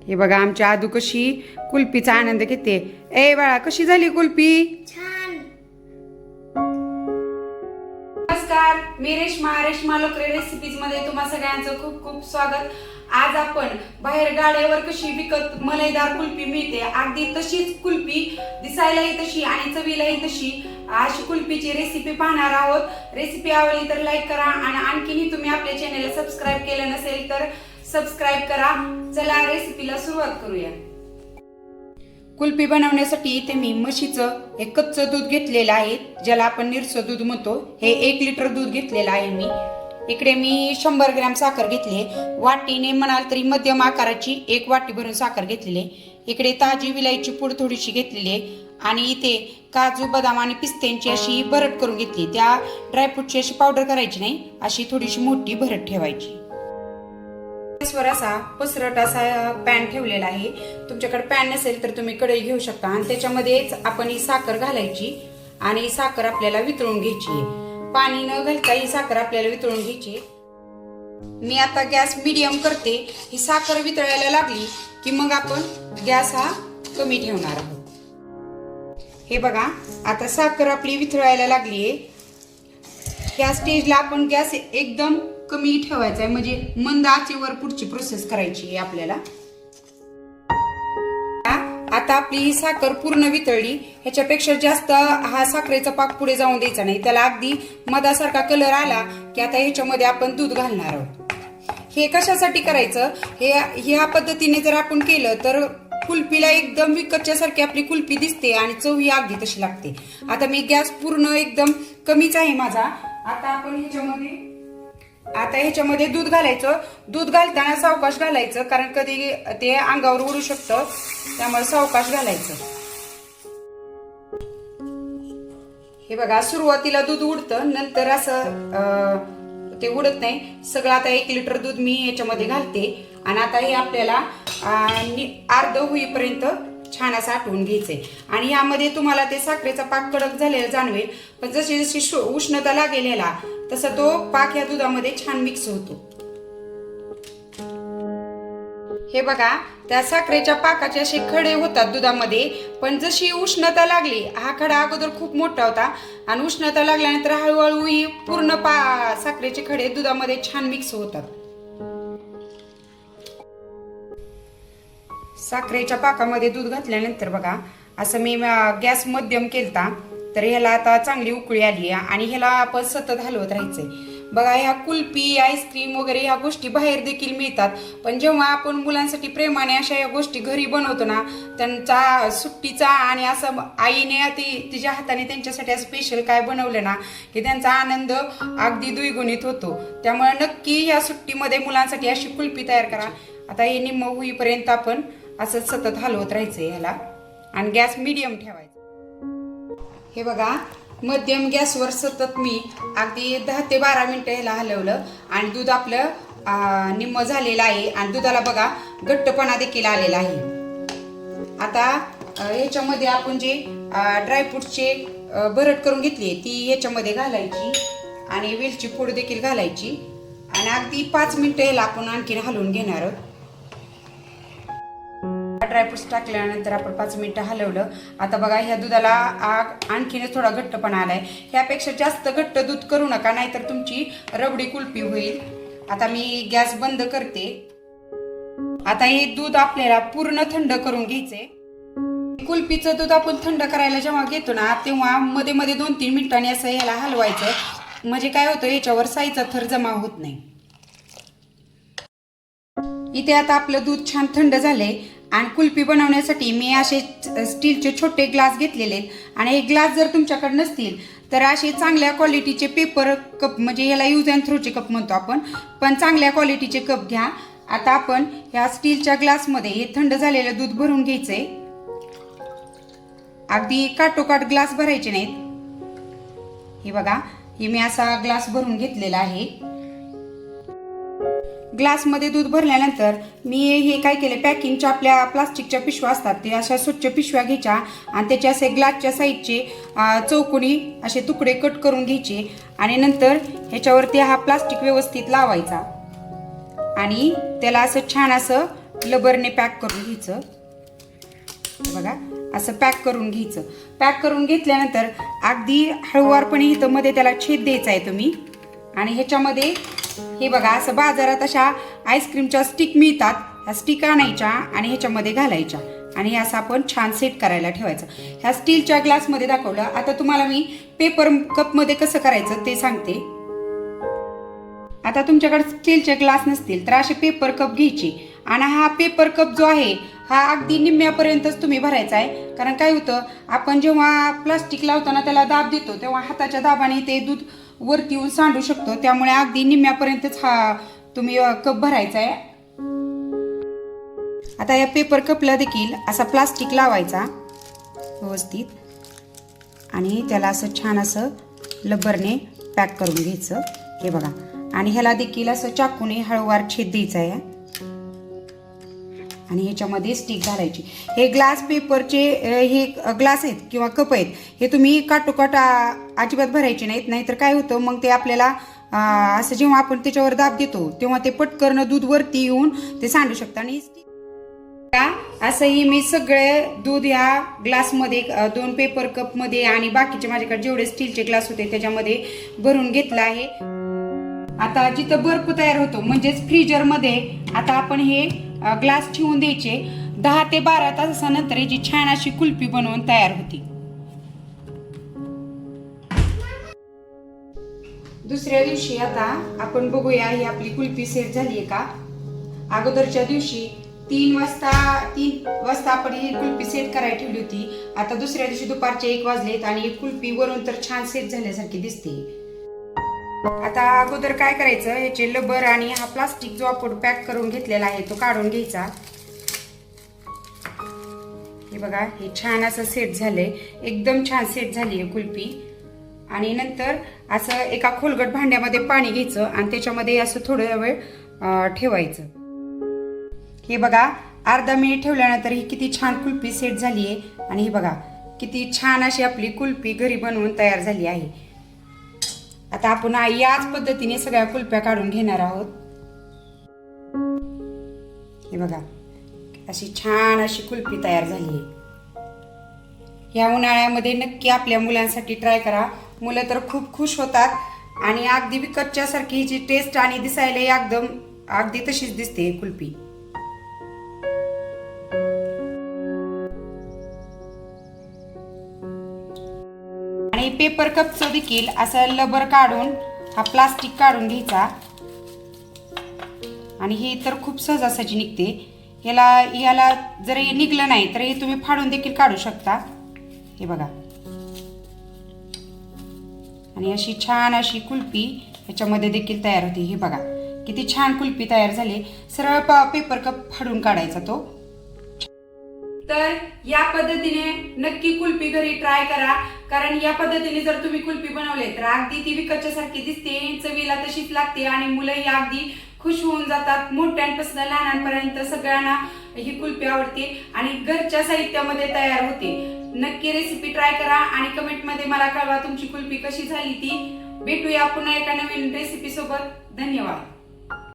हे बघा आमची आदू कशी कुल्फीचा आनंद घेते. ए बाळा कशी झाली कुल्फी? छान. नमस्कार, मी रेश्मा लोकरे रेसिपीज मध्ये तुम्हा सगळ्यांचं खूप खूप स्वागत. आज आपण बाहेर गाड्यावर कशी विकत मलाईदार कुल्फी मिळते अगदी तशीच कुल्फी दिसायलाही तशी आणि चवीलाही तशी अशी कुल्फीची रेसिपी पाहणार आहोत. रेसिपी आवडली तर लाईक करा आणि आणखीनही तुम्ही आपल्या चॅनलला सबस्क्राईब केलं नसेल तर सबस्क्राईब करा. चला रेसिपीला सुरुवात करूया. कुल्फी बनवण्यासाठी इथे मी म्हशीचं एक कच्चं दूध घेतलेलं आहे, ज्याला आपण निरसं दूध म्हणतो. हे 1 लिटर दूध घेतलेलं आहे मी. इकडे मी 100 ग्रॅम साखर घेतली, वाटीने म्हणाल तरी मध्यम आकाराची 1 वाटी भरून साखर घेतलेली आहे. इकडे ताजी विलायची पूड थोडीशी घेतलेली आहे आणि इथे काजू बदाम आणि पिस्त्यांची अशी भरट करून घेतली. त्या ड्रायफ्रूटची अशी पावडर करायची नाही, अशी थोडीशी मोठी भरट ठेवायची. गॅसवर असा पसरट असा पॅन ठेवलेला आहे. तुमच्याकडे पॅन नसेल तर तुम्ही कढई घेऊ शकता आणि त्याच्यामध्येच आपण ही साखर घालायची आणि साखर आपल्याला वितळून घ्यायची. पाणी न घालता ही साखर आपल्याला वितळून घ्यायची. मी आता गॅस मीडियम करते. ही साखर वितळायला लागली की मग आपण गॅस हा कमी ठेवणार आहोत. हे बघा आता साखर आपली वितळायला लागली आहे. ह्या स्टेजला आपण गॅस एकदम कमी ठेवायचा आहे, म्हणजे मंद आचेवर पुढची प्रोसेस करायची आहे आपल्याला. आता आपली ही साखर पूर्ण वितळली. ह्याच्यापेक्षा जास्त हा साखरेचा पाक पुढे जाऊन द्यायचा नाही. त्याला अगदी मधासारखा कलर आला की आता ह्याच्यामध्ये आपण दूध घालणार आहोत. हे कशासाठी करायचं, हे ह्या पद्धतीने जर आपण केलं तर कुल्फीला एकदम विकतच्या सारखी आपली कुल्फी दिसते आणि चव ही अगदी तशी लागते. आता मी गॅस पूर्ण एकदम कमीच आहे माझा. आता आपण ह्याच्यामध्ये दूध घालायचं. दूध घालताना सावकाश घालायचं, कारण कधी ते अंगावर उडू शकतं, त्यामुळे सावकाश घालायचं. हे बघा सुरुवातीला दूध उडतं, नंतर असं ते उडत नाही. सगळं आता 1 लिटर दूध मी याच्यामध्ये घालते आणि आता हे आपल्याला अर्ध होईपर्यंत छान असं आटवून घ्यायचंय. आणि यामध्ये तुम्हाला ते साखरेचा पाक कडक झालेला जाणवेल, पण जशी जशी उष्णता लागेल ह्याला तसा तो पाक या दुधामध्ये छान मिक्स होतो. हे बघा त्या साखरेच्या पाकाचे असे खडे होतात दुधामध्ये, पण जशी उष्णता लागली, हा खडा अगोदर खूप मोठा होता आणि उष्णता लागल्यानंतर हळूहळू पूर्ण साखरेचे खडे दुधामध्ये छान मिक्स होतात. साखरेच्या पाकामध्ये दूध घातल्यानंतर बघा असं मी गॅस मध्यम केलता, तर ह्याला आता चांगली उकळी आली आणि ह्याला आपण सतत हलवत राहायचंय. बघा ह्या कुल्फी आईस्क्रीम वगैरे ह्या गोष्टी बाहेर देखील मिळतात, पण जेव्हा आपण मुलांसाठी प्रेमाने अशा या गोष्टी घरी बनवतो ना, त्यांचा सुट्टीचा आणि असं आईने तिच्या हाताने त्यांच्यासाठी असं स्पेशल काय बनवलं ना की त्यांचा आनंद अगदी द्विगुणित होतो. त्यामुळे नक्की या सुट्टीमध्ये मुलांसाठी अशी कुल्फी तयार करा. आता हे निम्म होईपर्यंत आपण असं सतत हलवत राहायचंय ह्याला आणि गॅस मीडियम ठेवायचा. हे बघा मध्यम गॅसवर सतत मी अगदी 10 ते 12 मिनिटं ह्याला हलवलं आणि दूध आपलं निम्म झालेलं आहे आणि दुधाला बघा घट्टपणा देखील आलेला आहे. आता ह्याच्यामध्ये आपण जे ड्रायफ्रूटचे भरट करून घेतली ती ह्याच्यामध्ये घालायची आणि वेलची पूड देखील घालायची आणि अगदी 5 मिनिटं ह्याला आपण आणखीन हलवून घेणार आहोत. ड्रायफ्रुट्स टाकल्यानंतर आपण 5 मिनिटं हलवलं. आता बघा ह्या दुधाला आणखीनच थोडा घट्टपणा आलाय. ह्यापेक्षा जास्त घट्ट दूध करू नका, नाहीतर तुमची रबडी कुल्फी होईल. आता मी गॅस बंद करते. आता हे दूध आपल्याला पूर्ण थंड करून घ्यायचंय. कुल्फीचं दूध आपण थंड करायला जेव्हा घेतो ना, तेव्हा मध्ये मध्ये 2-3 मिनिटांनी असं ह्याला हलवायचं, म्हणजे काय होतं याच्यावर साईचा थर जमा होत नाही. इथे आता आपलं दूध छान थंड झालंय आणि कुल्फी बनवण्यासाठी मी असे स्टीलचे छोटे ग्लास घेतलेले आहेत आणि हे ग्लास जर तुमच्याकडे नसतील तर असे चांगल्या क्वालिटीचे पेपर कप, म्हणजे याला यूज अँड थ्रोचे कप म्हणतो आपण, पण चांगल्या क्वालिटीचे कप घ्या. आता आपण ह्या स्टीलच्या ग्लासमध्ये हे थंड झालेलं दूध भरून घ्यायचंय. अगदी काटोकाट ग्लास भरायचे नाहीत. हे बघा हे मी असा ग्लास भरून घेतलेला आहे. ग्लासमध्ये दूध भरल्यानंतर मी हे काय केलं, पॅकिंगच्या आपल्या प्लास्टिकच्या पिशव्या असतात ते अशा स्वच्छ पिशव्या घ्यायच्या आणि त्याचे असे ग्लासच्या साईडचे चौकोनी असे तुकडे कट करून घ्यायचे आणि नंतर ह्याच्यावरती हा प्लास्टिक व्यवस्थित लावायचा आणि त्याला असं छान असं लबरने पॅक करून घ्यायचं. बघा असं पॅक करून घ्यायचं. पॅक करून घेतल्यानंतर अगदी हळूवारपणे इथं मध्ये त्याला छेद द्यायचा आहे तुम्ही. आणि ह्याच्यामध्ये हे बघा असं बाजारात अशा आईस्क्रीमच्या स्टिक मिळतात. ह्या स्टिक आणायच्या आणि ह्याच्यामध्ये घालायच्या आणि हे असं आपण छान सेट करायला ठेवायचं. ह्या स्टीलच्या ग्लासमध्ये दाखवलं. आता तुम्हाला मी पेपर कपमध्ये कसं करायचं ते सांगते. आता तुमच्याकडे स्टीलचे ग्लास नसतील तर असे पेपर कप घ्यायचे आणि हा पेपर कप जो आहे हा अगदी निम्म्यापर्यंतच तुम्ही भरायचा आहे. कारण काय होतं, आपण जेव्हा प्लास्टिक लावताना त्याला दाब देतो तेव्हा हाताच्या दाबाने ते दूध वरती येऊन सांडू शकतो. त्यामुळे अगदी निम्म्यापर्यंतच हा तुम्ही कप भरायचा आहे. आता या पेपर कपला देखील असा प्लास्टिक लावायचा व्यवस्थित आणि त्याला असं छान असं लब्बरने पॅक करून घ्यायचं. हे बघा. आणि ह्याला देखील असं चाकूने हळूवार छेद द्यायचा आहे आणि ह्याच्यामध्ये स्टिक घालायची. हे ग्लास पेपरचे हे ग्लास आहेत किंवा कप आहेत, हे तुम्ही काटोकाट अजिबात भरायचे नाहीत. नाहीतर काय होतं, मग ते आपल्याला असं जेव्हा आपण त्याच्यावर दाब देतो तेव्हा ते पटकन दूध वरती येऊन ते सांडू शकतं. आणि असंही मी सगळे दूध या ग्लासमध्ये 2 पेपर कपमध्ये आणि बाकीचे माझ्याकडे जेवढे स्टीलचे ग्लास होते त्याच्यामध्ये भरून घेतलं आहे. आता जिथं बर्फ तयार होतो म्हणजेच फ्रीजरमध्ये आता आपण हे ग्लास ठेवून द्यायचे. 10 ते 12 तासानंतर याची छान अशी कुल्फी बनवून तयार होती. दुसऱ्या दिवशी आता आपण बघूया ही आपली कुल्फी सेट झाली आहे का. अगोदरच्या दिवशी 3 वाजता आपण ही कुल्फी सेट करायला ठेवली होती. आता दुसऱ्या दिवशी दुपारचे 1 वाजलेत आणि कुल्फी वरून तर छान सेट झाल्यासारखी दिसते. आता अगोदर काय करायचं, ह्याचे लबर आणि हा प्लास्टिक जो आपण पॅक करून घेतलेला आहे तो काढून घ्यायचा. हे बघा हे छान असं सेट झालंय. एकदम छान सेट झाली आहे कुल्फी. आणि नंतर असं एका खोलगट भांड्यामध्ये पाणी घ्यायचं आणि त्याच्यामध्ये असं थोडा वेळ ठेवायचं. हे बघा अर्धा मिनिट ठेवल्यानंतर ही किती छान कुल्फी सेट झाली आहे. आणि हे बघा किती छान अशी आपली कुल्फी घरी बनवून तयार झाली आहे. आता आपण याच पद्धतीने सगळ्या कुल्फ्या काढून घेणार आहोत. हे बघा अशी छान अशी कुल्फी तयार झाली आहे. या उन्हाळ्यामध्ये नक्की आपल्या मुलांसाठी ट्राय करा. मुलं तर खूप खुश होतात आणि अगदी विकतच्या सारखी हिची टेस्ट आणि दिसायला एकदम अगदी तशीच दिसते कुल्फी. आणि पेपर कपचं देखील असं लबर काढून हा प्लास्टिक काढून घ्यायचा आणि हे तर खूप सहजासहजी निघते. याला जर निघलं नाही तर हे तुम्ही फाडून देखील काढू शकता. हे बघा. आणि अशी छान अशी कुल्फी ह्याच्यामध्ये देखील तयार होती. हे बघा किती छान कुल्फी तयार झाली. सरळ पेपर कप फाडून काढायचा तो. तर या पद्धतीने नक्की कुल्फी घरी ट्राय करा. कारण या पद्धतीने जर तुम्ही कुल्फी बनवले तर अगदी ती विकतच्या सारखी दिसते, चवीला तशीच लागते आणि मुलंही अगदी खुश होऊन जातात. मोठ्यांपासून लहानांपर्यंत सगळ्यांना ही कुल्फी आवडते आणि घरच्या साहित्यामध्ये तयार होते. नक्की रेसिपी ट्राय करा आणि कमेंटमध्ये मला कळवा तुमची कुल्फी कशी झाली ती. भेटूया पुन्हा एका नवीन रेसिपी सोबत. धन्यवाद.